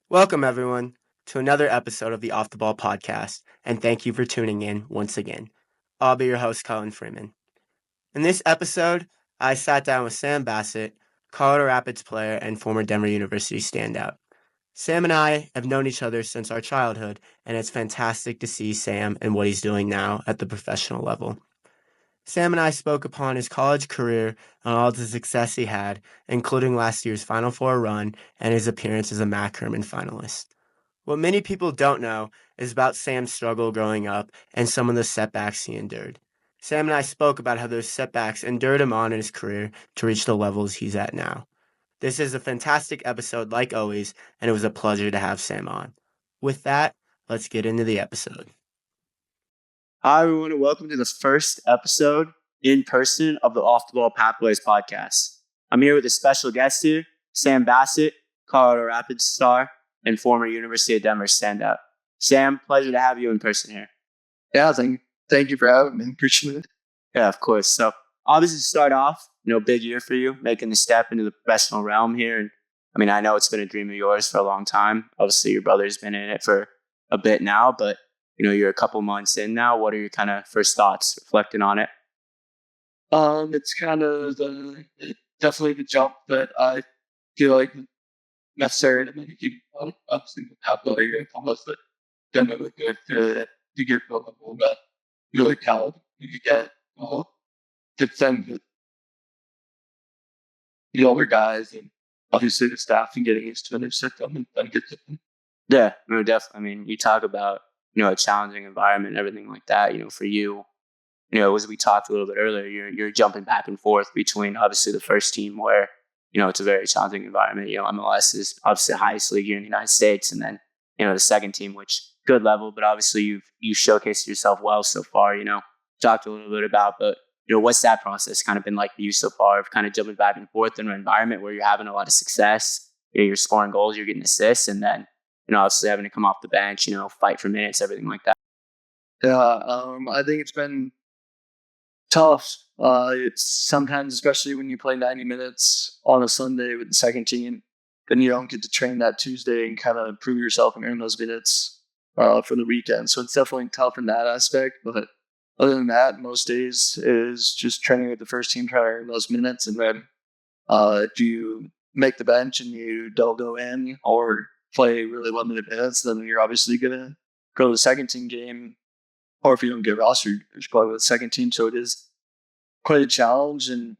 Welcome, everyone, to another episode of the Off the Ball podcast, and thank you for tuning in once again. I'll be your host, Colin Freeman. In this episode, I sat down with Sam Bassett, Colorado Rapids player and former Denver University standout. Sam and I have known each other since our childhood, and it's fantastic to see Sam and what he's doing now at the professional level. Sam and I spoke upon his college career and all the success he had, including last year's Final Four run and his appearance as a Mac Herman finalist. What many people don't know is about Sam's struggle growing up and some of the setbacks he endured. Sam and I spoke about how those setbacks endured him on in his career to reach the levels he's at now. This is a fantastic episode, like always, and it was a pleasure to have Sam on. With that, let's get into the episode. Hi, everyone, and welcome to the first episode in person of the Off the Ball Pathways podcast. I'm here with a special guest here, Sam Bassett, Colorado Rapids star and former University of Denver standout. Sam, pleasure to have you in person here. Yeah, thank you for having me. Appreciate it. Yeah, of course. So obviously to start off, big year for you, making the step into the professional realm here. And I know it's been a dream of yours for a long time. Obviously your brother's been in it for a bit now, but you're a couple months in now. What are your kind of first thoughts reflecting on it? It's kind of definitely the jump that I feel like necessary to make you obviously have the area almost, but definitely good to get the level that really count. You could get to send the older guys and obviously the staff and getting used to a new system and then get to them. Yeah, no, definitely. You talk about a challenging environment and everything like that. For you, as we talked a little bit earlier, you're jumping back and forth between obviously the first team where it's a very challenging environment. MLS is obviously the highest league here in the United States, and then the second team, which good level, but obviously you showcased yourself well so far. Talked a little bit about, but what's that process kind of been like for you so far of kind of jumping back and forth in an environment where you're having a lot of success, you're scoring goals, you're getting assists, and then obviously having to come off the bench, fight for minutes, everything like that. Yeah, I think it's been tough. It's sometimes, especially when you play 90 minutes on a Sunday with the second team, then you don't get to train that Tuesday and kind of prove yourself and earn those minutes for the weekend. So it's definitely tough in that aspect. But other than that, most days is just training with the first team, trying to earn those minutes. And then if you make the bench and you don't go in or play really limited minutes, then you're obviously going to go to the second team game. Or if you don't get rostered, you're probably with the second team. So it is quite a challenge. And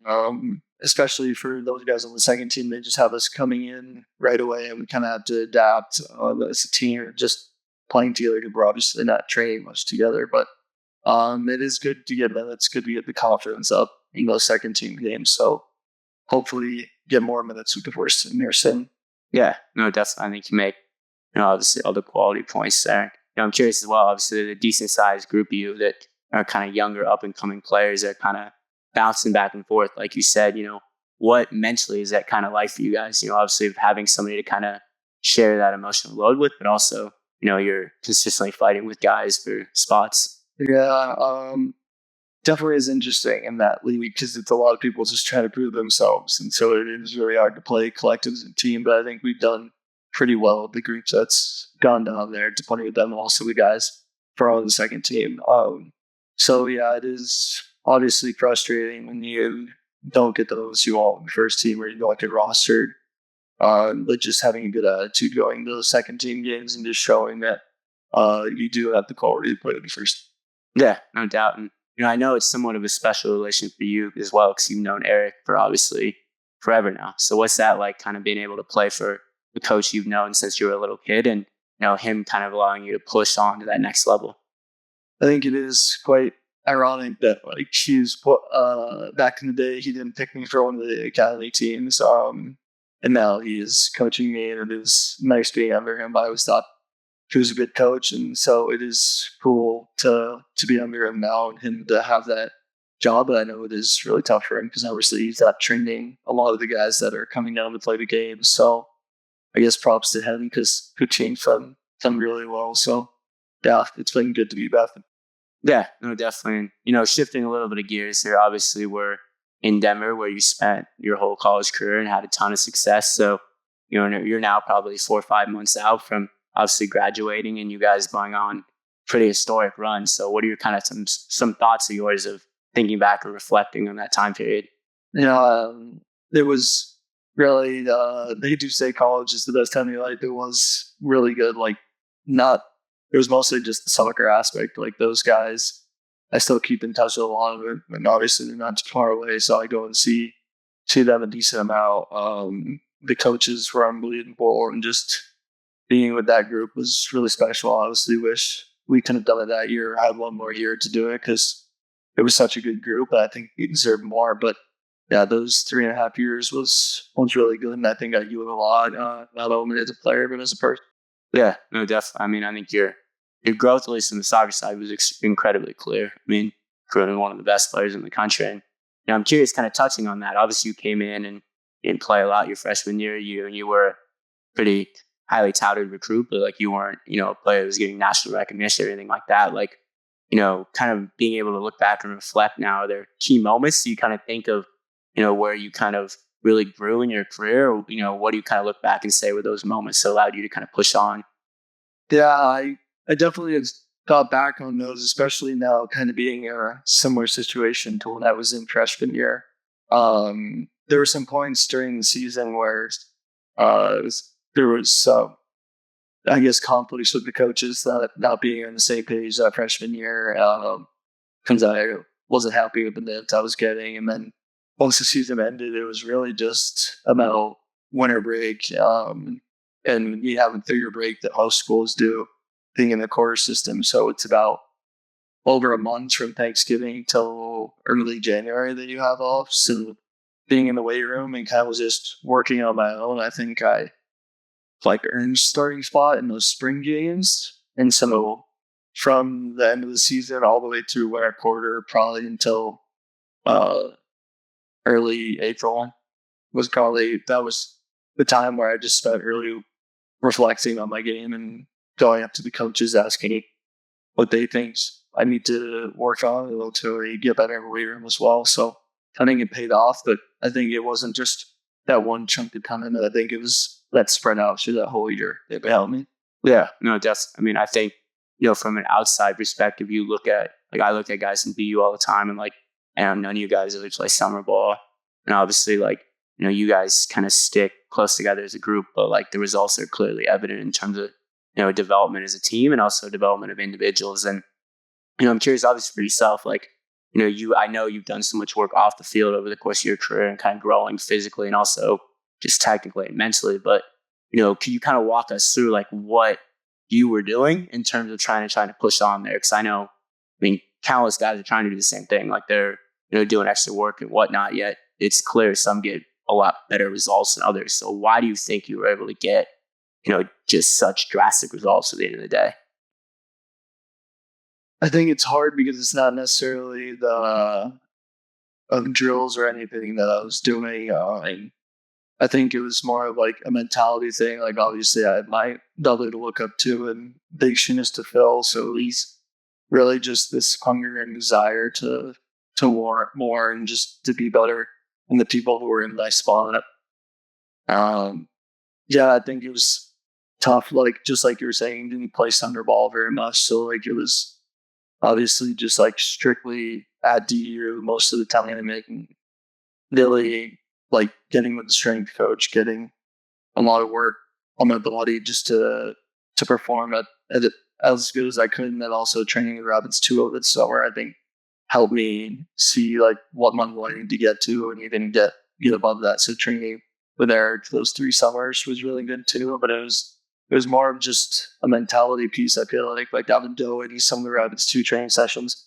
especially for those guys on the second team, they just have us coming in right away and we kind of have to adapt as a team or just playing together because we're obviously not training much together. But it is good to get minutes, good to get the confidence up in those second team games. So hopefully get more minutes with the first team here soon. Yeah, no, definitely. I think you make, obviously all the quality points there. I'm curious as well, obviously the decent sized group of you that are kind of younger up and coming players that are kind of bouncing back and forth. Like you said, what mentally is that kind of like for you guys? Obviously having somebody to kind of share that emotional load with, but also, you're consistently fighting with guys for spots. Yeah, definitely is interesting in that league because it's a lot of people just trying to prove themselves. And so it is really hard to play collective as a team, but I think we've done pretty well with the group that's gone down there to play with them. Also, the guys for all the second team. So yeah, it is obviously frustrating when you don't get those you all in the first team or you don't get rostered. But just having a good attitude going to the second team games and just showing that you do have the quality to play with the first. Yeah, no doubt. And I know it's somewhat of a special relation for you as well because you've known Eric for obviously forever now. So what's that like, kind of being able to play for the coach you've known since you were a little kid and him kind of allowing you to push on to that next level? I think it is quite ironic that like he's back in the day he didn't pick me for one of the academy teams, and now he is coaching me, and it is nice being under him. I always thought he was a good coach, and so it is cool to be under him now and him to have that job. But I know it is really tough for him because obviously he's not training a lot of the guys that are coming down to play the game. So I guess props to him because coaching done really well. So yeah, it's been good to be back. Yeah, no, definitely. Shifting a little bit of gears here, obviously we're in Denver where you spent your whole college career and had a ton of success. So you're now probably 4 or 5 months out from obviously graduating, and you guys going on pretty historic run. So what are your kind of some thoughts of yours of thinking back or reflecting on that time period? It was really, they do say college is the best time of your life. It was really good. Like, not, it was mostly just the soccer aspect. Like, those guys, I still keep in touch with a lot of them. And obviously, they're not too far away. So I go and see them a decent amount. The coaches were unbelievable. And just being with that group was really special. I obviously wish we could have done it that year. I had one more year to do it because it was such a good group. I think we deserved more. But yeah, those 3.5 years was really good, and I think I grew a lot, not only as a player but as a person. Yeah, no, definitely. I mean, I think your growth, at least on the soccer side, was incredibly clear. I mean, growing one of the best players in the country, and I'm curious, kind of touching on that. Obviously, you came in and didn't play a lot your freshman year. You were a pretty highly touted recruit, but like you weren't, a player that was getting national recognition or anything like that. Like, kind of being able to look back and reflect now, are there key moments you kind of think of, where you kind of really grew in your career? Or, what do you kind of look back and say were those moments that allowed you to kind of push on? Yeah, I definitely have thought back on those, especially now kind of being in a similar situation to when I was in freshman year. There were some points during the season where there was some, I guess, conflicts with the coaches not being on the same page that freshman year, because I wasn't happy with the minutes I was getting. And then once the season ended, it was really just about winter break, and you have a 3-year break that most schools do, being in the quarter system. So it's about over a month from Thanksgiving till early January that you have off. So being in the weight room and kind of was just working on my own, I think I earned starting spot in those spring games. And so from the end of the season all the way through winter quarter, probably until early April, that was the time where I just spent really reflecting on my game and going up to the coaches asking what they think I need to work on to really get better in the weight room as well. So I think it paid off, but I think it wasn't just that one chunk of time. I think it was that spread out through that whole year. It helped me. Yeah, no, that's, I mean, I think, from an outside perspective, you look at, like, I look at guys in BU all the time, and like, and none of you guys ever play summer ball. And obviously, like, you guys kind of stick close together as a group, but like the results are clearly evident in terms of, development as a team and also development of individuals. And, I'm curious, obviously, for yourself, like, I know you've done so much work off the field over the course of your career and kind of growing physically and also just technically and mentally. But, can you kind of walk us through like what you were doing in terms of trying to push on there? Because I know, I mean, countless guys are trying to do the same thing. Like they're, doing extra work and whatnot, yet it's clear some get a lot better results than others. So why do you think you were able to get, just such drastic results at the end of the day? I think it's hard because it's not necessarily the drills or anything that I was doing. I think it was more of like a mentality thing. Like obviously I had my brother to look up to and big shoes to fill. So he's really just this hunger and desire to want more and just to be better than the people who were in my spot. Yeah, I think it was tough. Like just like you were saying, didn't play center ball very much. So like it was obviously just like strictly at DU most of the time, and making really like getting with the strength coach, getting a lot of work on my body just to perform at it as good as I could, and then also training the rabbits too over the summer. I think helped me see like what I'm wanting to get to and even get above that. So training with Eric those 3 summers was really good too. But it was more of just a mentality piece. I feel like I would go any some of the rabbits 2 training sessions,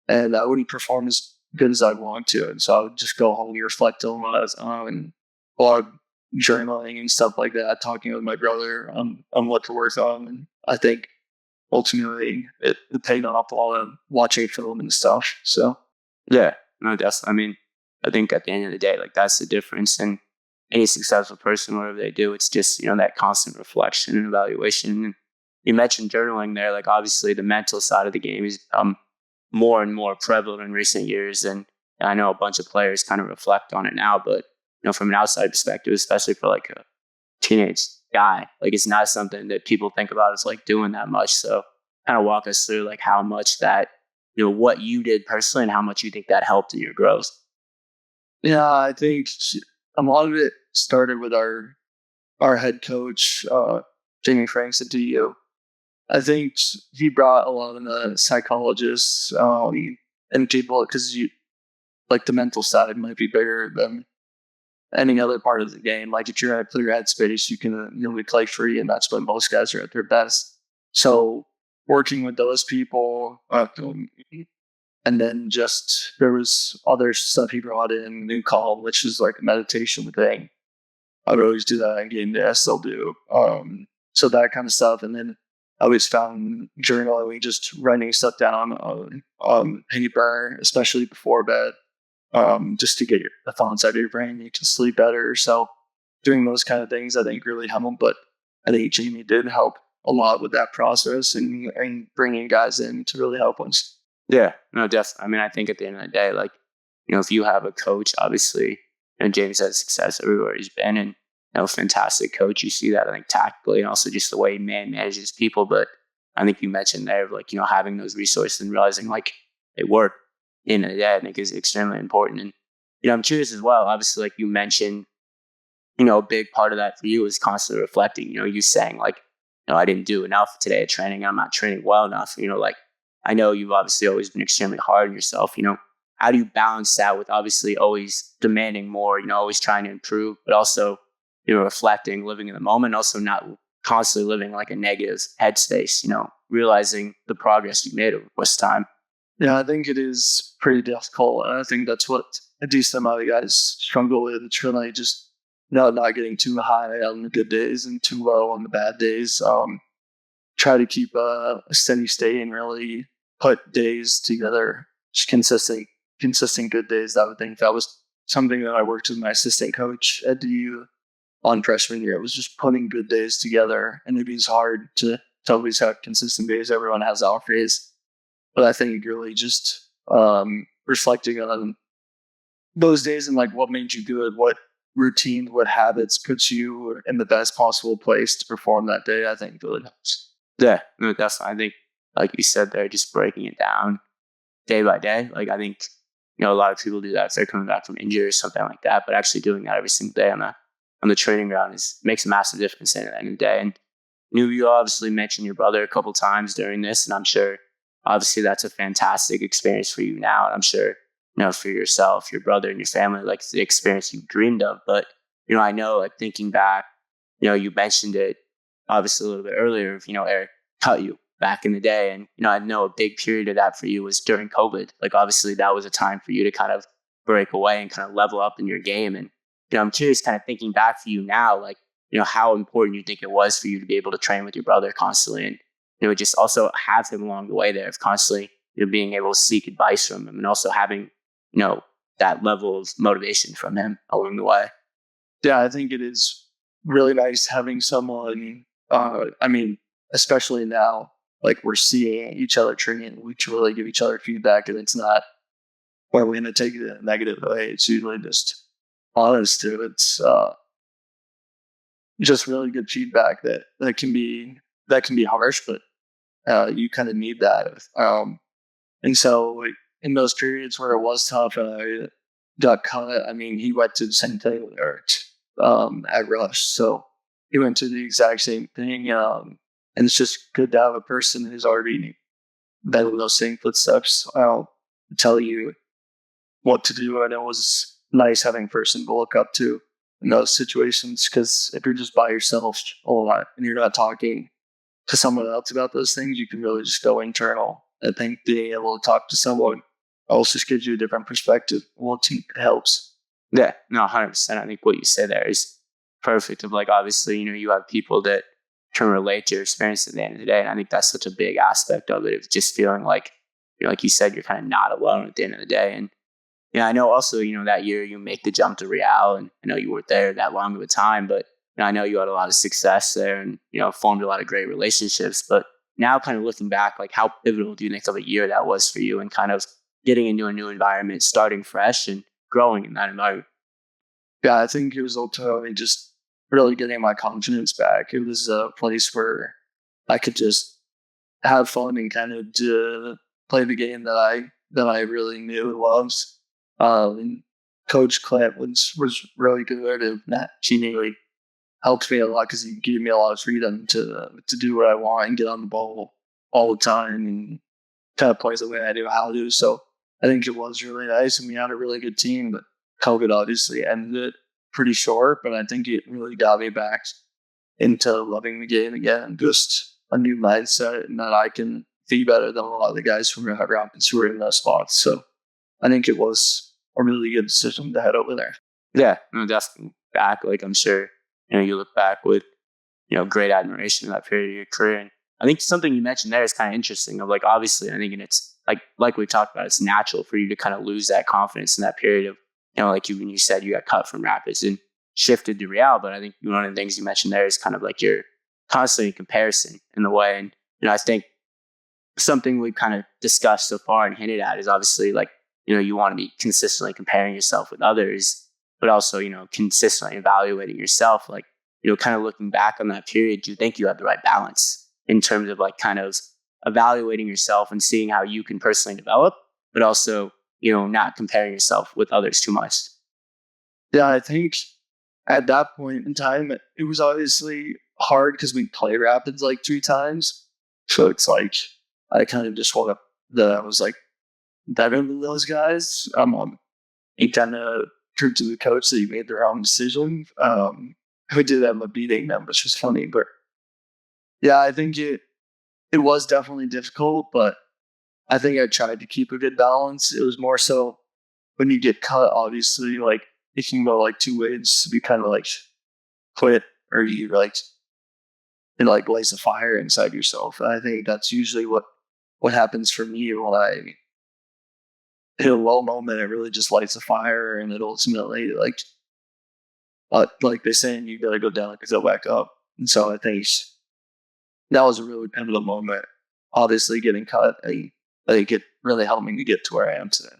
and I wouldn't perform as good as I'd want to. And so I would just go home and reflect on what I was on and a lot of journaling and stuff like that, talking with my brother on what to work on. And I think ultimately it paid off a lot of watching film and stuff. So yeah, no, I mean, I think at the end of the day, like that's the difference in any successful person, whatever they do. It's just, that constant reflection and evaluation. And you mentioned journaling there, like obviously the mental side of the game has become more and more prevalent in recent years. And I know a bunch of players kind of reflect on it now, but, from an outside perspective, especially for like a teenage guy. Like it's not something that people think about as like doing that much. So kind of walk us through like how much that, what you did personally and how much you think that helped in your growth. Yeah, I think a lot of it started with our head coach, Jamie Franks at DU. I think he brought a lot of the psychologists and people, because like the mental side might be bigger than any other part of the game. Like if you're in a clear headspace, you can really play free, and that's when most guys are at their best. So working with those people, and then just there was other stuff he brought in, new call, which is like a meditation thing. I would always do that in game day. I still do. So that kind of stuff, and then I always found journaling, just writing stuff down on paper, especially before bed, just to get the thoughts out of your brain. You can sleep better. So doing those kind of things, I think, really helped. But I think Jamie did help a lot with that process and bringing guys in to really help us. Yeah, no, definitely. I mean, I think at the end of the day, like, if you have a coach, obviously, Jamie's had success everywhere he's been, and fantastic coach. You see that, I think, tactically, and also just the way he manages people. But I think you mentioned there, like, having those resources and realizing like it worked in the day, I think is extremely important. And I'm curious as well. Obviously, like you mentioned, a big part of that for you is constantly reflecting. You saying like, I didn't do enough today at training. I'm not training well enough. Like I know you've obviously always been extremely hard on yourself. How do you balance that with obviously always demanding more? Always trying to improve, but also reflecting, living in the moment, also not constantly living like a negative headspace, realizing the progress you made over this time. Yeah, I think it is pretty difficult. And I think that's what a decent amount of guys struggle with. It's really just not getting too high on the good days and too low on the bad days. Try to keep a steady state and really put days together, just consistent good days. I would think that was something that I worked with my assistant coach at DU on freshman year. It was just putting good days together, and maybe it's hard to always have consistent days. Everyone has off days, but I think really just reflecting on those days and like what made you good, what routine, what habits puts you in the best possible place to perform that day, I think really helps. Yeah, no, definitely. I think, like you said there, just breaking it down day by day. Like I think, a lot of people do that if they're coming back from injury or something like that. But actually doing that every single day on the training ground makes a massive difference at the end of the day. And you obviously mentioned your brother a couple times during this, and I'm sure obviously that's a fantastic experience for you now. And I'm sure, for yourself, your brother, and your family, like the experience you dreamed of. But I know, like thinking back, you mentioned it obviously a little bit earlier. Eric cut you back in the day, and I know a big period of that for you was during COVID. Like obviously that was a time for you to kind of break away and kind of level up in your game. And I'm curious, kind of thinking back for you now, like how important you think it was for you to be able to train with your brother constantly, and just also have him along the way there, of constantly being able to seek advice from him, and also having that level of motivation from him along the way. Yeah, I think it is really nice having someone. I mean, especially now, like we're seeing each other training, we can really give each other feedback, and it's not where we're going to take it in a negative way. It's usually just honest. It's just really good feedback that can be harsh, but you kind of need that. And so in those periods where it was tough, I got cut. I mean, he went to the same thing with Eric at Rush, so he went to the exact same thing. And it's just good to have a person who's already been in those same footsteps. I'll tell you what to do, and it was nice having a person to look up to in those situations, because if you're just by yourself a lot and you're not talking to someone else about those things, you can really just go internal. I think being able to talk to someone else just gives you a different perspective. Well, it helps. Yeah, no, 100%. I think what you say there is perfect. Of like, obviously, you have people that can relate to your experience at the end of the day, and I think that's such a big aspect of it. Of just feeling like, like you said, you're kind of not alone at the end of the day. And I know also, that year you make the jump to Real, and I know you weren't there that long of a time, but I know you had a lot of success there, and formed a lot of great relationships. But now, kind of looking back, like how pivotal do you think of a year that was for you, and kind of getting into a new environment, starting fresh, and growing in that environment? Yeah, I think it was ultimately just really getting my confidence back. It was a place where I could just have fun and kind of play the game that I really knew and loved. And Coach Clint was really good at that. She really helped me a lot because he gave me a lot of freedom to do what I want and get on the ball all the time and kind of play the way I knew how to. So I think it was really nice, and we had a really good team. But COVID obviously ended it pretty short, but I think it really got me back into loving the game again. Just a new mindset, and that I can be better than a lot of the guys from Red Rapids who were in those spots. So I think it was a really good decision to head over there. Yeah, no, definitely back. Like I'm sure, you look back with, great admiration of that period of your career. And I think something you mentioned there is kind of interesting. Of like, obviously, I think, and it's like we talked about, it's natural for you to kind of lose that confidence in that period of, like when you said you got cut from Rapids and shifted to Real. But I think one of the things you mentioned there is kind of like you're constantly in comparison in the way. And, I think something we've kind of discussed so far and hinted at is obviously like, you want to be consistently comparing yourself with others, but also, consistently evaluating yourself. Like, kind of looking back on that period, do you think you had the right balance in terms of like kind of evaluating yourself and seeing how you can personally develop, but also, not comparing yourself with others too much? Yeah, I think at that point in time, it was obviously hard because we played Rapids like 3 times. So it's like, I kind of just woke up that I was like better than those guys. He kind of proved to the coach that he made the wrong decision. We did end up beating them, which was funny. But yeah, I think it was definitely difficult, but I think I tried to keep a good balance. It was more so when you get cut, obviously, like it can go like 2 ways. You kind of like quit, or you like it like lays a fire inside yourself. And I think that's usually what happens for me when I hit a low moment. It really just lights a fire, and it ultimately like they saying, you gotta go down to go back up. And so I think that was a really pivotal moment. Obviously, getting cut, I think it really helped me to get to where I am today.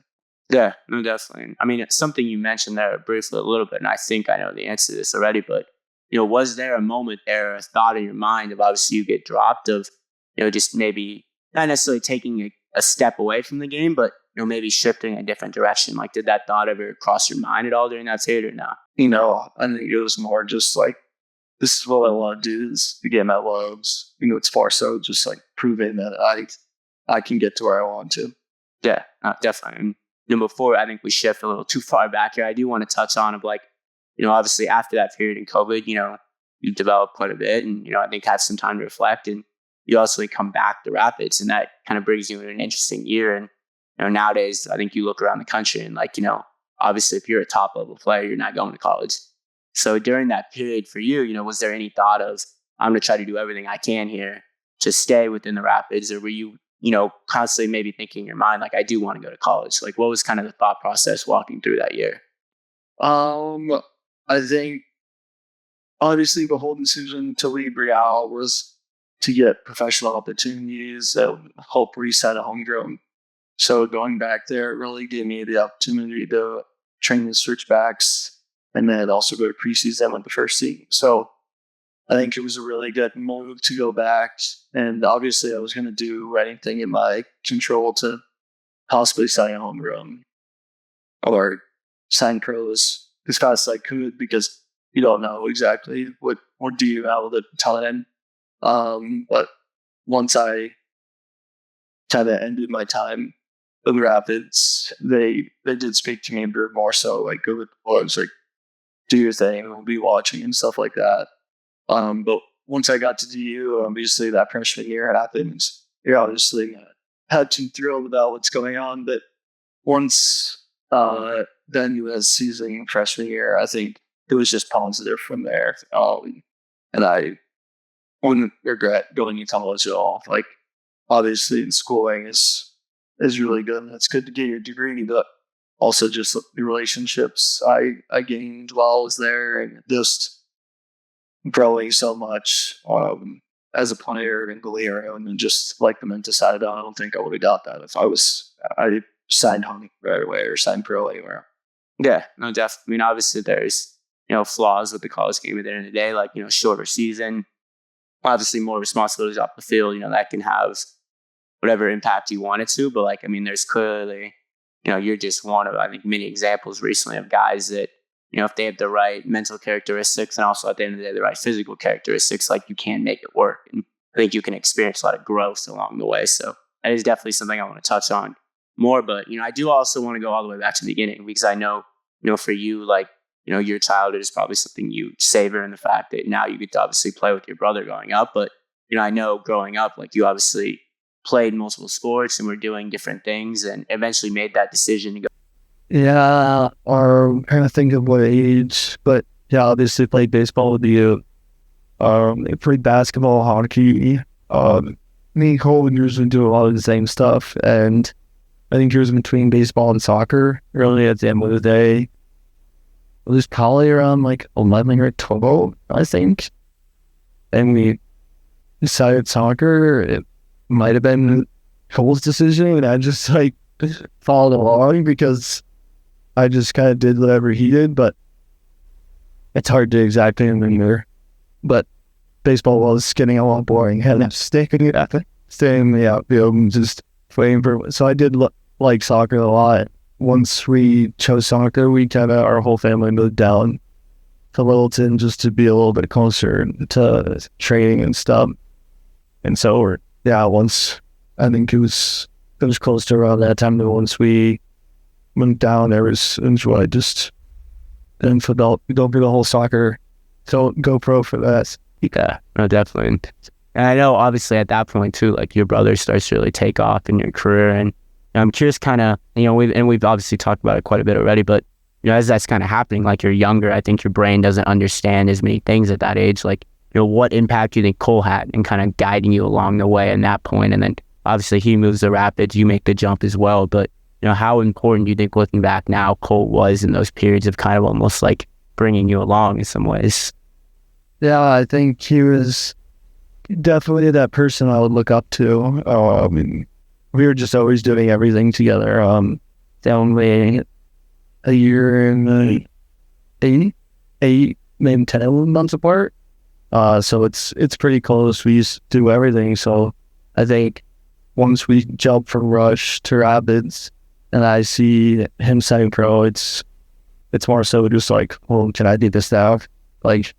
Yeah, no, definitely. I mean, it's something you mentioned there briefly a little bit, and I think I know the answer to this already, but, was there a moment there, a thought in your mind of obviously you get dropped of, just maybe not necessarily taking a step away from the game, but, maybe shifting a different direction? Like, did that thought ever cross your mind at all during that period or not? I think it was more just like, this is what I want to do, is the game at loves. It's more so just like proving that I can get to where I want to. Yeah, definitely. And, before I think we shift a little too far back here, I do want to touch on of like, obviously after that period in COVID, you developed quite a bit, and I think had some time to reflect, and you also come back to Rapids, and that kind of brings you in an interesting year. And nowadays, I think you look around the country and like, obviously if you're a top level player, you're not going to college. So during that period for you, was there any thought of, I'm going to try to do everything I can here to stay within the Rapids, or were you, constantly maybe thinking in your mind, like, I do want to go to college? Like, what was kind of the thought process walking through that year? I think obviously the whole decision to leave Real was to get professional opportunities that would help reset a homegrown. So going back there really gave me the opportunity to train the switchbacks, and then also go to preseason with the first team. So I think it was a really good move to go back. And obviously I was going to do anything in my control to possibly sign a homegrown or sign pros as fast as I could, because you don't know exactly what do you have at the time. But once I kind of ended my time in the Rapids, they did speak to me, but more so like go with the boys, like do your thing, we'll be watching and stuff like that. But once I got to DU, obviously that freshman year happened. You're obviously had too thrilled about what's going on, but once then US season freshman year, I think it was just positive from there. And I wouldn't regret going to college at all. Like obviously schooling is really good, and it's good to get your degree, but also just the relationships I gained while I was there, and just growing so much as a player in Galero, and then just like the mental side of it, I don't think I would have got that if I signed home right away or signed pro anywhere. Yeah, no, definitely. I mean, obviously there's, flaws with the college game at the end of the day, like, shorter season, obviously more responsibilities off the field, that can have whatever impact you want it to. But like, I mean, there's clearly, you're just one of, I think, many examples recently of guys that, if they have the right mental characteristics and also at the end of the day, the right physical characteristics, like you can make it work. And I think you can experience a lot of growth along the way. So that is definitely something I want to touch on more. But, I do also want to go all the way back to the beginning because I know, for you, like, your childhood is probably something you savor in the fact that now you get to obviously play with your brother growing up. But, I know growing up, like you obviously played multiple sports and were doing different things and eventually made that decision to go. Yeah, I'm trying to think of what age, but yeah, obviously played baseball with you. Played basketball, hockey. Me and Cole would usually do a lot of the same stuff, and I think it was between baseball and soccer. Really, at the end of the day, it was probably around like 11 or 12, I think. And we decided soccer. It might have been Cole's decision, and I just like followed along because I just kind of did whatever he did, but it's hard to exactly remember. But baseball was getting a lot boring. And I'm staying in the outfield and just waiting for. So I did like soccer a lot. Once we chose soccer, we our whole family moved down to Littleton just to be a little bit closer to training and stuff. And so once I think it was close to around that time that once we went down, there was enjoy just and for don't do the whole soccer. So go pro for that. Yeah, no, definitely. And I know obviously at that point too, like your brother starts to really take off in your career. And I'm curious kind of, we've obviously talked about it quite a bit already, but as that's kind of happening, like you're younger, I think your brain doesn't understand as many things at that age. Like, what impact do you think Cole had in kind of guiding you along the way in that point? And then obviously he moves the Rapids, you make the jump as well. But, how important do you think looking back now Cole was in those periods of kind of almost like bringing you along in some ways? Yeah, I think he was definitely that person I would look up to. I mean, we were just always doing everything together. Only a year and eight, maybe 10 months apart. So it's pretty close. We used to do everything. So I think once we jump from Rush to Rapids and I see him signing pro, it's more so just like, well, can I do this now? Like,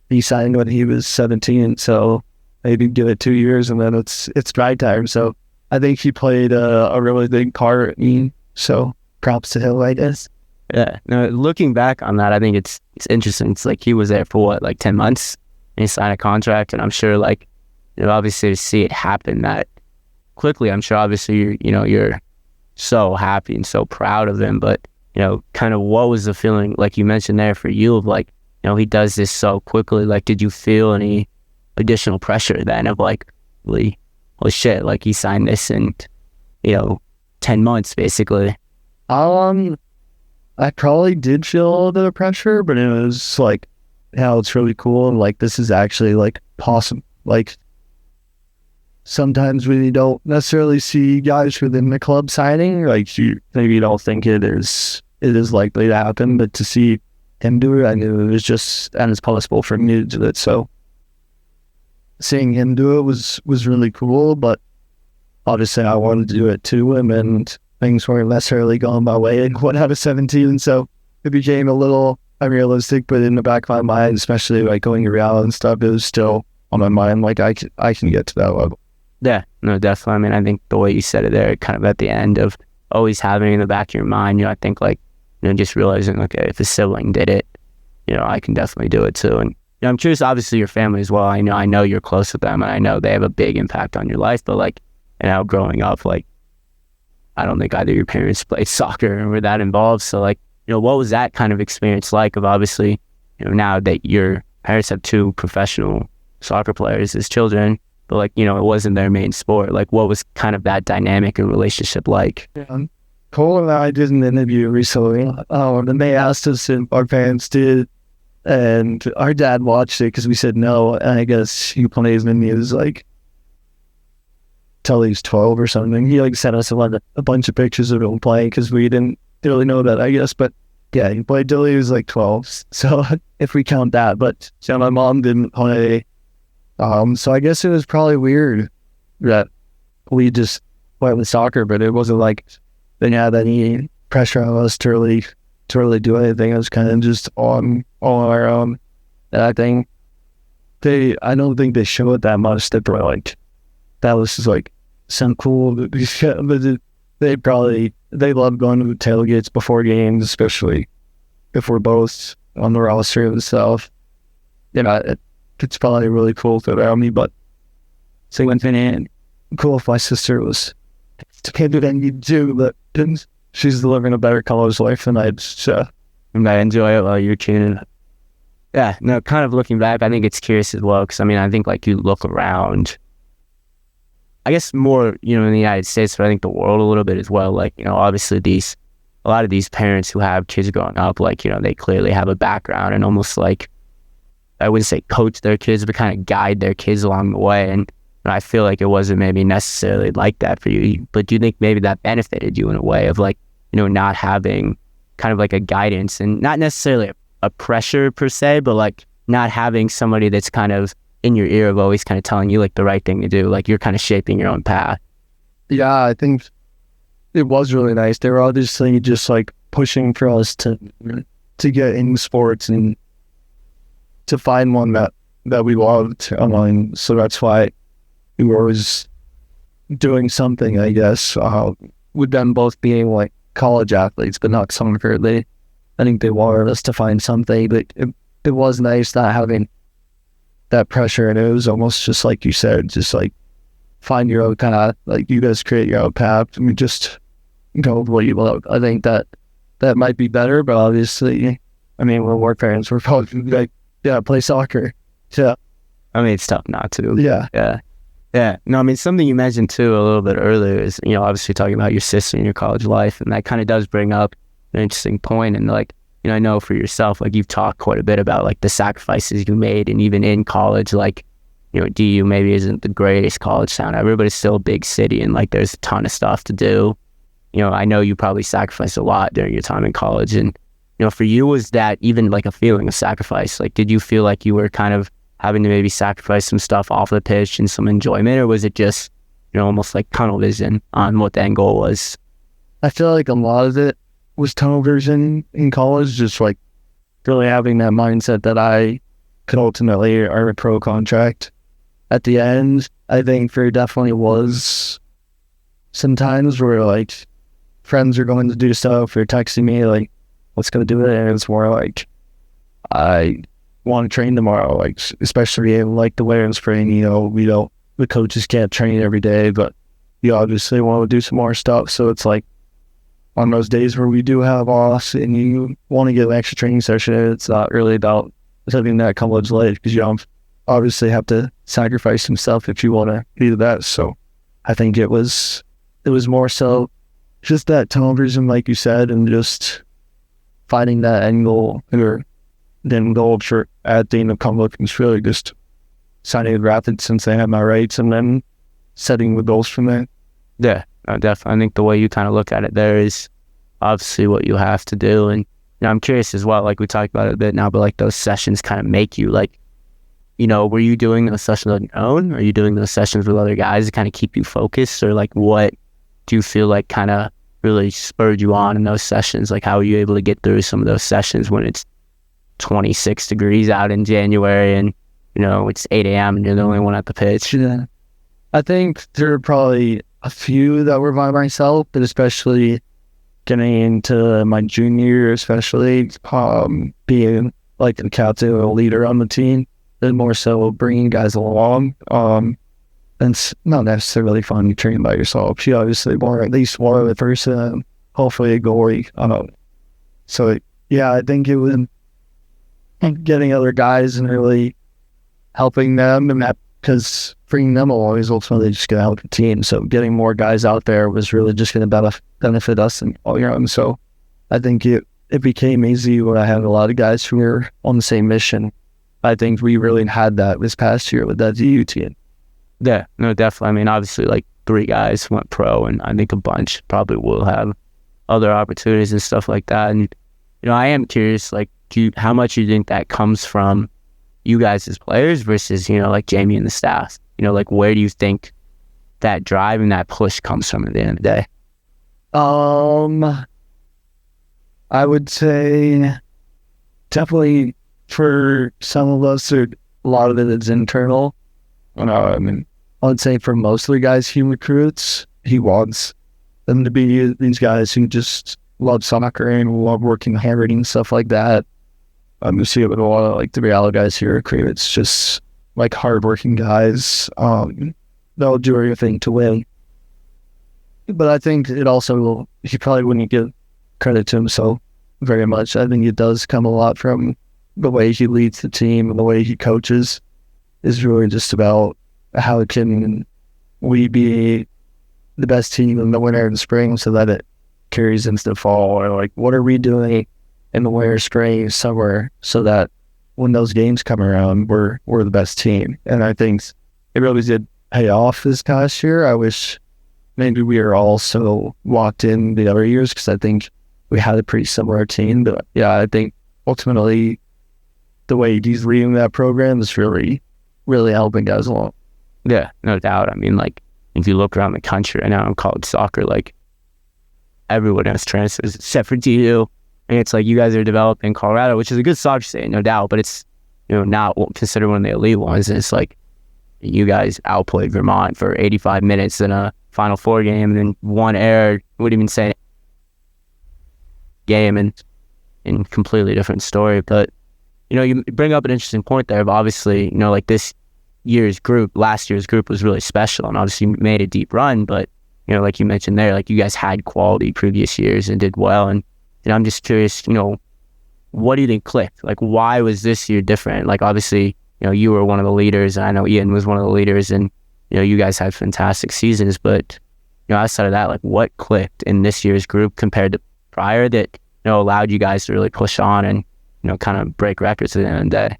he signed when he was 17, so maybe give it 2 years and then it's my time. So I think he played a really big part in me. So props to him, I guess. Yeah. No, looking back on that, I think it's interesting. It's like he was there for what, like 10 months and he signed a contract. And I'm sure like, obviously to see it happen that quickly, I'm sure obviously you're so happy and so proud of him. But, kind of what was the feeling, like you mentioned there for you of like, he does this so quickly. Like, did you feel any additional pressure then of like, holy shit, like he signed this in, 10 months basically? I probably did feel a little bit of pressure, but it was like, it's really cool. And like, this is actually like possible. Like, sometimes when you don't necessarily see guys within the club signing, like maybe you don't think it is likely to happen, but to see him do it, I knew it was just, and it's possible for me to do it. So seeing him do it was really cool, but obviously I wanted to do it too, and things weren't necessarily going my way and went out of 17, so it became a little unrealistic. But in the back of my mind, especially like going around and stuff, it was still on my mind, like I can get to that level. Yeah, no, definitely. I mean, I think the way you said it there, kind of at the end of always having it in the back of your mind, I think like, just realizing, okay, if a sibling did it, I can definitely do it too. And I'm curious, obviously your family as well. I know you're close with them and I know they have a big impact on your life, but like, growing up, like, I don't think either of your parents played soccer and were that involved. So like, what was that kind of experience like of obviously, now that your parents have 2 professional soccer players as children, but like, it wasn't their main sport. Like, what was kind of that dynamic and relationship like? Yeah. Cole and I did an interview recently, and they asked us if our parents did, and our dad watched it because we said no, and I guess he plays in he was like, till he was 12 or something. He like sent us a bunch of pictures of him playing because we didn't really know that, I guess. But Yeah, he played till he was like 12. So if we count that, but so my mom didn't play. So I guess it was probably weird that we just went with soccer, but it wasn't like they had any pressure on us to really do anything. It was kind of just on our own. And I think I don't think they show it that much. They probably like, that was just like some cool, but they love going to tailgates before games, especially if we're both on the roster and stuff. You know, it's probably really cool to around me, but same thing, and cool if my sister was can't do anything too, but she's living a better college life than I did, so. And I enjoy it while you're tuning. Yeah, no, kind of looking back, I think it's curious as well, because I mean, I think like you look around, I guess more, you know, in the United States, but I think the world a little bit as well. Like, you know, obviously a lot of these parents who have kids growing up, like, you know, they clearly have a background and almost like, I wouldn't say coach their kids, but kind of guide their kids along the way. And I feel like it wasn't maybe necessarily like that for you, but do you think maybe that benefited you in a way of like, you know, not having kind of like a guidance and not necessarily a pressure per se, but like not having somebody that's kind of in your ear of always kind of telling you like the right thing to do, like you're kind of shaping your own path? Yeah, I think it was really nice. They were obviously just like pushing for us to get in sports and to find one that we loved. So that's why we were always doing something, I guess, with them both being like college athletes, but not summer fairly. I think they wanted us to find something, but it was nice not having that pressure, and it was almost just like you said, just like find your own kind of, like you guys create your own path. I mean, just go with what you love. I think that might be better, but obviously, I mean, we're parents, we're probably like, yeah, play soccer. Yeah. I mean, it's tough not to. Yeah. Yeah. Yeah. No, I mean, something you mentioned too a little bit earlier is, you know, obviously talking about your sister and your college life. And that kind of does bring up an interesting point. And like, you know, I know for yourself, like you've talked quite a bit about like the sacrifices you made. And even in college, like, you know, DU maybe isn't the greatest college town ever, but it's still a big city. And like, there's a ton of stuff to do. You know, I know you probably sacrificed a lot during your time in college. And, you know, for you, was that even like a feeling of sacrifice? Like, did you feel like you were kind of having to maybe sacrifice some stuff off the pitch and some enjoyment, or was it just, you know, almost like tunnel vision on what the end goal was? I feel like a lot of it was tunnel vision in college, just like really having that mindset that I could ultimately earn a pro contract at the end. I think there definitely was some times where like friends are going to do stuff or texting me like, what's going to do it? And it's more like, I want to train tomorrow, like especially like the winter and spring, you know, the coaches can't train every day, but you obviously want to do some more stuff. So it's like on those days where we do have off and you want to get an extra training session, it's not really about living that college life, because you obviously have to sacrifice some stuff if you want to do that. So I think it was more so just that tunnel vision, like you said, and just finding that end goal, or then goal for at the end of Cumberland was really just signing with Rapids since they had my rights, and then setting the goals from there. Yeah, definitely. I think the way you kind of look at it there is obviously what you have to do. And, you know, I'm curious as well, like we talked about it a bit now, but like those sessions kind of make you like, you know, were you doing those sessions on your own? Or are you doing those sessions with other guys to kind of keep you focused? Or like what do you feel like kind of really spurred you on in those sessions? Like how were you able to get through some of those sessions when it's 26 degrees out in January and, you know, it's 8 a.m. and you're the only one at the pitch? Yeah. I think there are probably a few that were by myself, but especially getting into my junior year, especially being like the captain or a leader on the team, and more so bringing guys along. And it's not necessarily fun to train by yourself. You obviously want at least one other person, hopefully a goalie. So yeah, I think it was getting other guys and really helping them, and that, because bringing them along is ultimately just going to help the team. So getting more guys out there was really just going to benefit us and all your own. So I think it became easy when I had a lot of guys who were on the same mission. I think we really had that this past year with that DU team. Yeah, no, definitely. I mean, obviously, like 3 guys went pro, and I think a bunch probably will have other opportunities and stuff like that. And I am curious, like, how much you think that comes from you guys as players versus, like Jamie and the staff? Like, where do you think that drive and that push comes from at the end of the day? I would say definitely for some of us, a lot of it is internal. I mean, I would say for most of the guys he recruits, he wants them to be these guys who just love soccer and love working hard and stuff like that. You see it with a lot of like the Real guys here recruit. It's just like hardworking guys. They'll do everything to win. But I think it also, he probably wouldn't give credit to himself very much. I think it does come a lot from the way he leads the team and the way he coaches. Is really just about how can we be the best team in the winter and spring so that it carries into the fall, or like what are we doing in the winter, spring, summer so that when those games come around, we're the best team. And I think it really did pay off this past year. I wish maybe we were all so locked in the other years because I think we had a pretty similar team. But yeah, I think ultimately the way he's leading that program is really helping guys along. Yeah, no doubt. I mean, like, if you look around the country right now in college soccer, like, everyone has transfers except for DU. And it's like you guys are developing Colorado, which is a good soccer state, no doubt, but it's, not considered one of the elite ones. And it's like you guys outplayed Vermont for 85 minutes in a Final Four game, and then one error, wouldn't even say game, and completely different story. But, you bring up an interesting point there of obviously, like last year's group was really special and obviously made a deep run, but, like you mentioned there, like you guys had quality previous years and did well. And I'm just curious, what do you think clicked? Like, why was this year different? Like, obviously, you were one of the leaders, and I know Ian was one of the leaders, and, you guys had fantastic seasons, but, outside of that, like, what clicked in this year's group compared to prior that, allowed you guys to really push on and, kind of break records at the end of the day?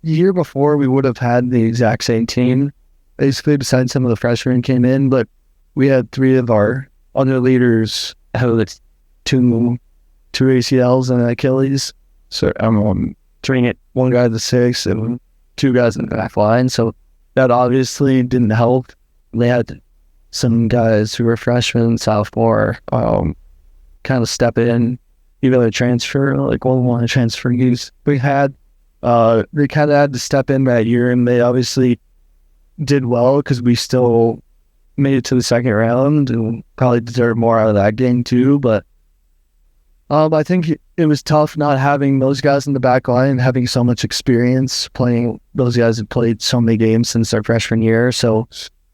Year before, we would have had the exact same team, basically, besides some of the freshmen came in, but we had three of our other leaders who two ACLs and an Achilles. So I'm treating it one guy to 6 and 2 guys in the back line. So that obviously didn't help. They had some guys who were freshmen, sophomore, kind of step in, even a transfer, like one of transfer youth we had. They kind of had to step in that year, and they obviously did well because we still made it to the second round and probably deserved more out of that game too. But I think it was tough not having those guys in the back line and having so much experience playing. Those guys had played so many games since their freshman year, so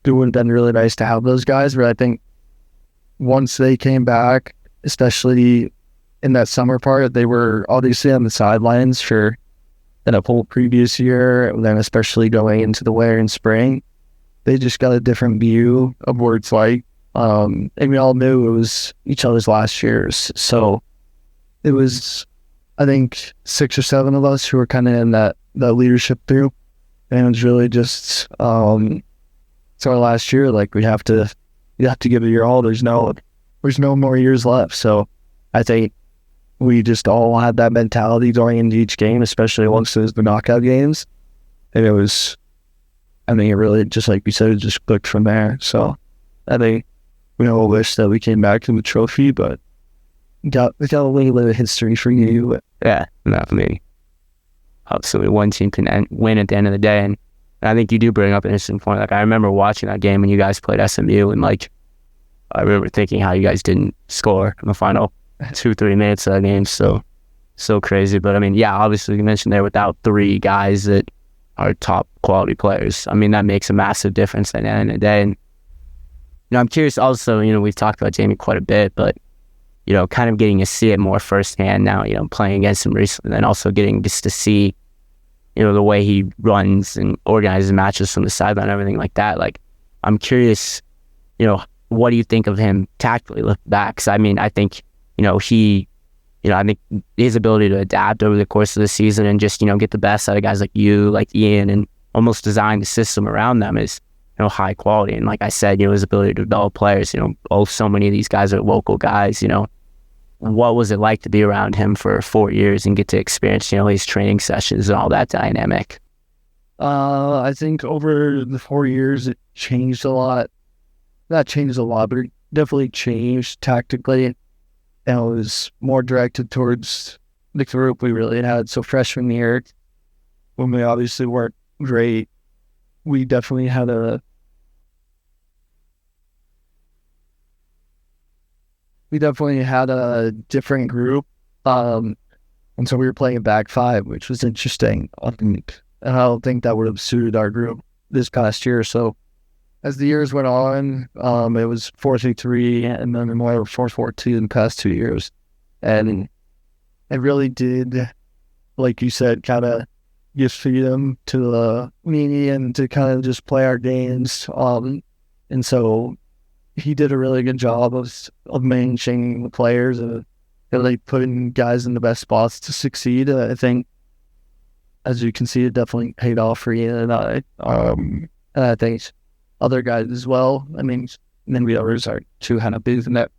it would have been really nice to have those guys. But I think once they came back, especially in that summer part, they were obviously on the sidelines for the whole previous year, and then especially going into the winter and spring. They just got a different view of what it's like. And we all knew it was each other's last years. So it was, I think, 6 or 7 of us who were kind of in that leadership group. And it was really just, it's our last year. Like, you have to give it your all. There's no more years left. So I think we just all had that mentality going into each game, especially once it was the knockout games. And it was, I mean, it really, just like you said, it just clicked from there. So I think we all wish that we came back to the trophy, but got a little bit of history for you. Yeah, not for me. Obviously, one team can win at the end of the day. And I think you do bring up an interesting point. Like, I remember watching that game when you guys played SMU, and like, I remember thinking how you guys didn't score in the final 2-3 minutes of that game. So crazy. But I mean, yeah, obviously you mentioned there, without 3 guys that are top quality players, I mean, that makes a massive difference at the end of the day. And I'm curious also, we've talked about Jamie quite a bit, but kind of getting to see it more firsthand now, playing against him recently, and also getting just to see, the way he runs and organizes matches from the sideline and everything like that. Like, I'm curious, what do you think of him tactically looking back? Because I mean, I think, I think his ability to adapt over the course of the season and just, get the best out of guys like you, like Ian, and almost design the system around them is, high quality. And like I said, his ability to develop players, so many of these guys are local guys, what was it like to be around him for 4 years and get to experience, his training sessions and all that dynamic? I think over the 4 years, it changed a lot. Not changed a lot, but it definitely changed tactically. And it was more directed towards the group we really had. So freshman year, when we obviously weren't great, we definitely had a different group. And so we were playing a back five, which was interesting. And I don't think that would have suited our group this past year. So as the years went on, it was 4-3-3 and then more 4-4-2 in the past 2 years. And it really did, like you said, kind of give freedom to me and to kind of just play our games. And so he did a really good job of managing the players and really putting guys in the best spots to succeed. I think, as you can see, it definitely paid off for you and I. And I think other guys as well. I mean, maybe others are too happy in that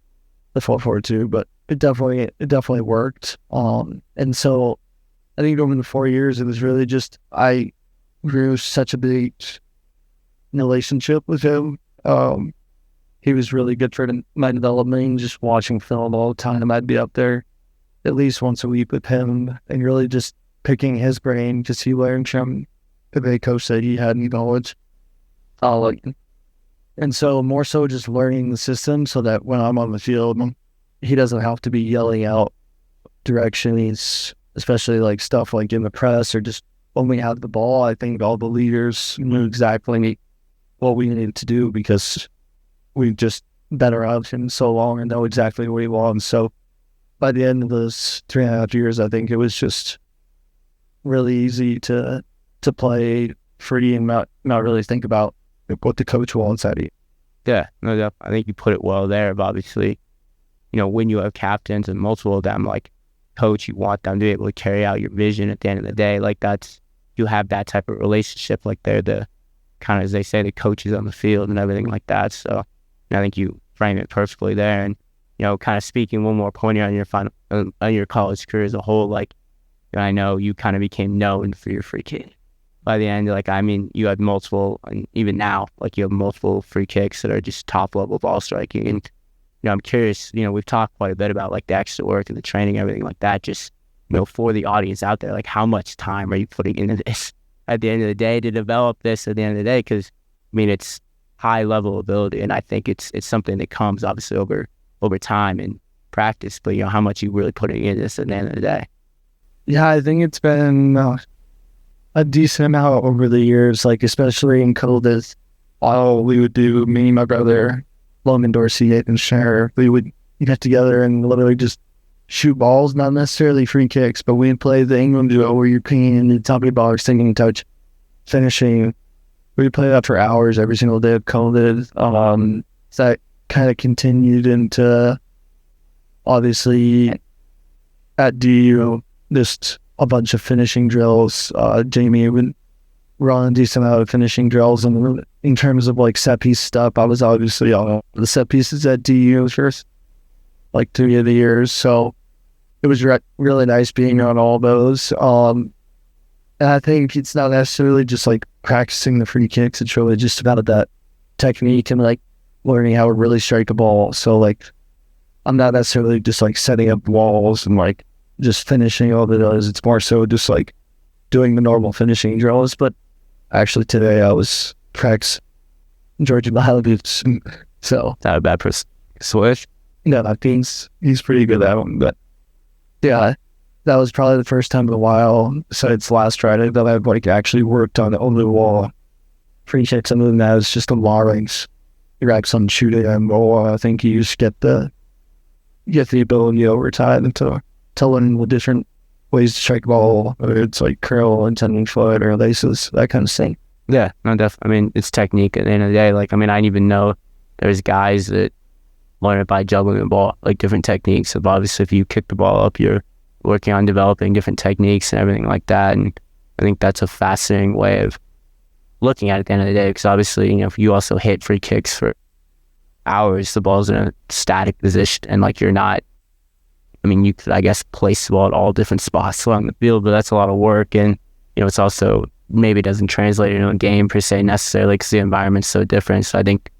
the 4-4-2, but it definitely worked. And so I think over the 4 years, it was really just I grew such a big relationship with him. He was really good for my development. Just watching film all the time, I'd be up there at least once a week with him and really just picking his brain because he learned from the big coach that he had in college. And so more so just learning the system so that when I'm on the field, he doesn't have to be yelling out directions, especially like stuff like in the press or just when we have the ball. I think all the leaders knew exactly what we needed to do because we've just been around him so long and know exactly what he wants. So by the end of those 3.5 years, I think it was just really easy to play free and not really think about what the coach wants out of you. Yeah, no, I think you put it well there. But obviously, when you have captains and multiple of them, like coach, you want them to be able to carry out your vision at the end of the day. Like you have that type of relationship. Like they're the kind of, as they say, the coaches on the field and everything like that. So I think you frame it perfectly there. And kind of speaking one more point here on your college career as a whole, like I know you kind of became known for your free kick. By the end, you had multiple, and even now, you have multiple free kicks that are just top level ball striking. And I'm curious, we've talked quite a bit about the extra work and the training, everything like that. Just for the audience out there, how much time are you putting into this at the end of the day to develop this at the end of the day? Because it's high level ability, and I think it's something that comes obviously over time and practice. But how much you really putting into this at the end of the day? Yeah, I think it's been a decent amount over the years, especially in COVID. All we would do, me, my brother, Logan Dorsey, and Share, we would get together and literally just shoot balls, not necessarily free kicks, but we'd play the England duo where you're pinging the top of the ball, singing touch, finishing. We'd play that for hours every single day of COVID. So that kind of continued into, obviously, at DU, just a bunch of finishing drills. Jamie would run a decent amount of finishing drills, and in terms of set piece stuff, I was obviously on the set pieces at DU first, 3 of the years. So it was really nice being on all those. And I think it's not necessarily just practicing the free kicks. It's really just about that technique and learning how to really strike a ball. So I'm not necessarily just setting up walls and just finishing all the does. It's more so just doing the normal finishing drills. But actually today I was practicing Georgia Mahalovich. So not a bad person. Switch? No, I think he's pretty good at them. But yeah, that was probably the first time in a while since last Friday that I've actually worked on the wall. Free kicks, and then that was just a larynx. Racks on shooting and goal. I think you just get the ability over time to learn the different ways to strike the ball, whether it's curl, intending foot, or laces, that kind of thing. Yeah, no, definitely. It's technique at the end of the day. I didn't even know there's guys that learn it by juggling the ball, different techniques. So obviously, if you kick the ball up, you're working on developing different techniques and everything like that. And I think that's a fascinating way of looking at it at the end of the day, because obviously, if you also hit free kicks for hours, the ball's in a static position and you're not I mean, you could, I guess, place the ball at all different spots along the field, but that's a lot of work. And, it's also maybe doesn't translate into a game per se necessarily because the environment's so different. So I think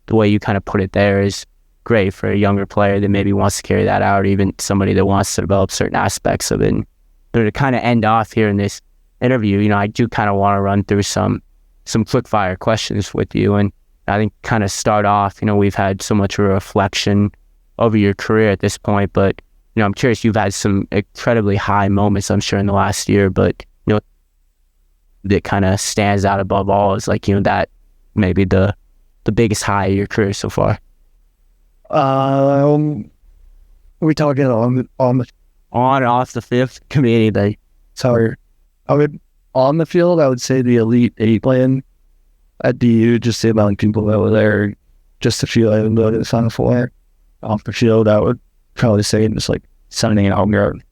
the way you kind of put it there is great for a younger player that maybe wants to carry that out, or even somebody that wants to develop certain aspects of it. And to kind of end off here in this interview, I do kind of want to run through some quick fire questions with you. And I think kind of start off, we've had so much of a reflection over your career at this point, but, I'm curious, you've had some incredibly high moments, I'm sure, in the last year, but, that kind of stands out above all is like, that maybe the biggest high of your career so far. We talking on and off the fifth community. Sorry, on the field, I would say the Elite Eight playing at DU, just the amount of people that were there, just a few I haven't noticed on the floor. Off the field, I would probably say it's like Sunday and homegrown.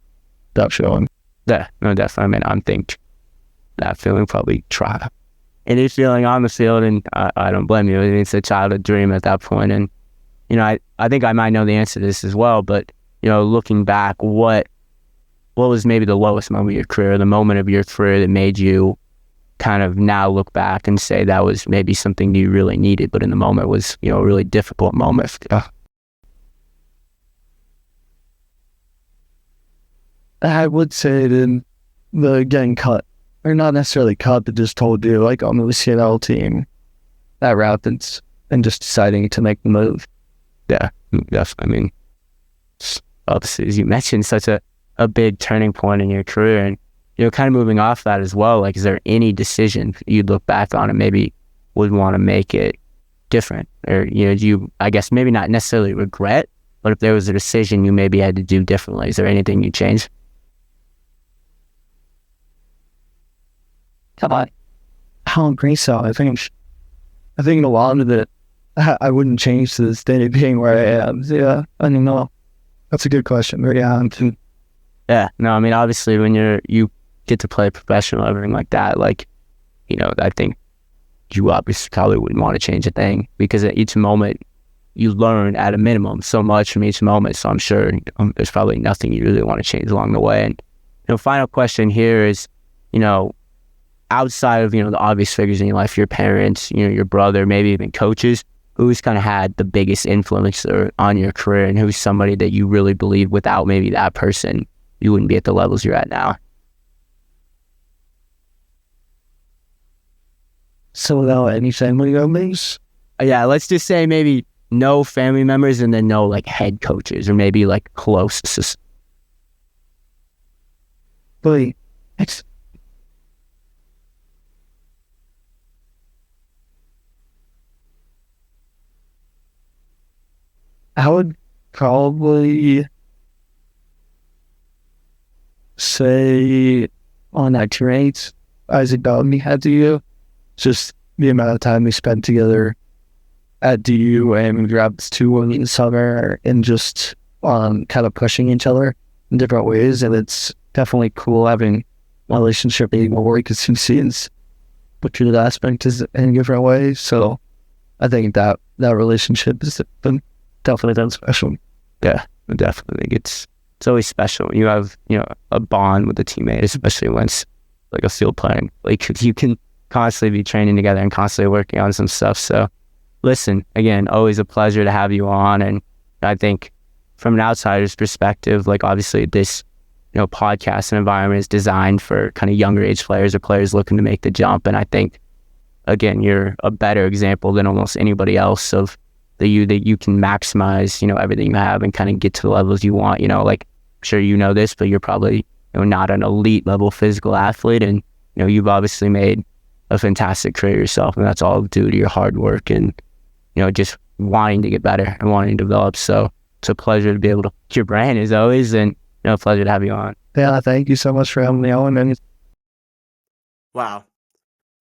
That showing. Yeah, no, definitely. I think that feeling probably try. It is feeling on the field, and I don't blame you. It's a childhood dream at that point. And, I think I might know the answer to this as well, but, looking back, what was maybe the lowest moment of your career, the moment of your career that made you kind of now look back and say that was maybe something you really needed, but in the moment was, a really difficult moment? I would say the getting cut, or not necessarily cut, but just told you, like on the CNL team, that route and just deciding to make the move. Yeah, definitely. I mean, obviously, as you mentioned, such a big turning point in your career, and kind of moving off that as well. Like, is there any decision you'd look back on and maybe would want to make it different, or do you, I guess, maybe not necessarily regret, but if there was a decision you maybe had to do differently, is there anything you change? Come on, I don't think so. I think a lot of it I wouldn't change to this day being where I am. Yeah, I don't know. That's a good question. Yeah. Yeah, no, I mean, obviously when you get to play professional, everything like that, like, I think you obviously probably wouldn't want to change a thing, because at each moment you learn at a minimum so much from each moment. So I'm sure there's probably nothing you really want to change along the way. And, final question here is, outside of, the obvious figures in your life, your parents, your brother, maybe even coaches, who's kind of had the biggest influence on your career, and who's somebody that you really believe without maybe that person, you wouldn't be at the levels you're at now? So without any family members? Yeah, let's just say maybe no family members, and then no like head coaches, or maybe like close. But I would probably say on that teammates, Isaac Bellamy had to you. Just the amount of time we spent together at DU, and we grabbed this 2 in the summer, and just kind of pushing each other in different ways. And it's definitely cool having a relationship anymore, because he sees what your aspect is in different ways. So I think that relationship has been definitely done special. Yeah, definitely. I think it's always special when you have, a bond with a teammate, especially when it's like a field playing. Like, you can constantly be training together and constantly working on some stuff. So listen, again, always a pleasure to have you on. And I think from an outsider's perspective, like, obviously this, podcast and environment is designed for kind of younger age players, or players looking to make the jump. And I think, again, you're a better example than almost anybody else of that you can maximize, everything you have and kind of get to the levels you want. Like, I'm sure this, but you're probably, not an elite level physical athlete, and you've obviously made a fantastic career yourself, and that's all due to your hard work and just wanting to get better and wanting to develop. So it's a pleasure to be able to pick your brain as always, and a pleasure to have you on. Yeah, thank you so much for having me on. And Wow.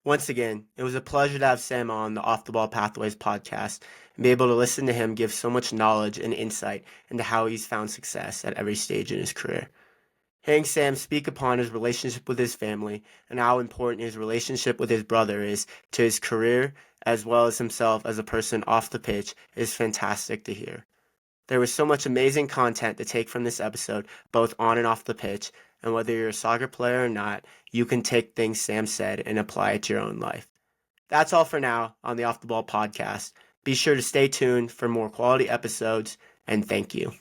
Once again, it was a pleasure to have Sam on the Off the Ball Pathways podcast and be able to listen to him give so much knowledge and insight into how he's found success at every stage in his career. Hearing Sam speak upon his relationship with his family and how important his relationship with his brother is to his career, as well as himself as a person off the pitch, is fantastic to hear. There was so much amazing content to take from this episode, both on and off the pitch, and whether you're a soccer player or not, you can take things Sam said and apply it to your own life. That's all for now on the Off the Ball podcast. Be sure to stay tuned for more quality episodes, and thank you.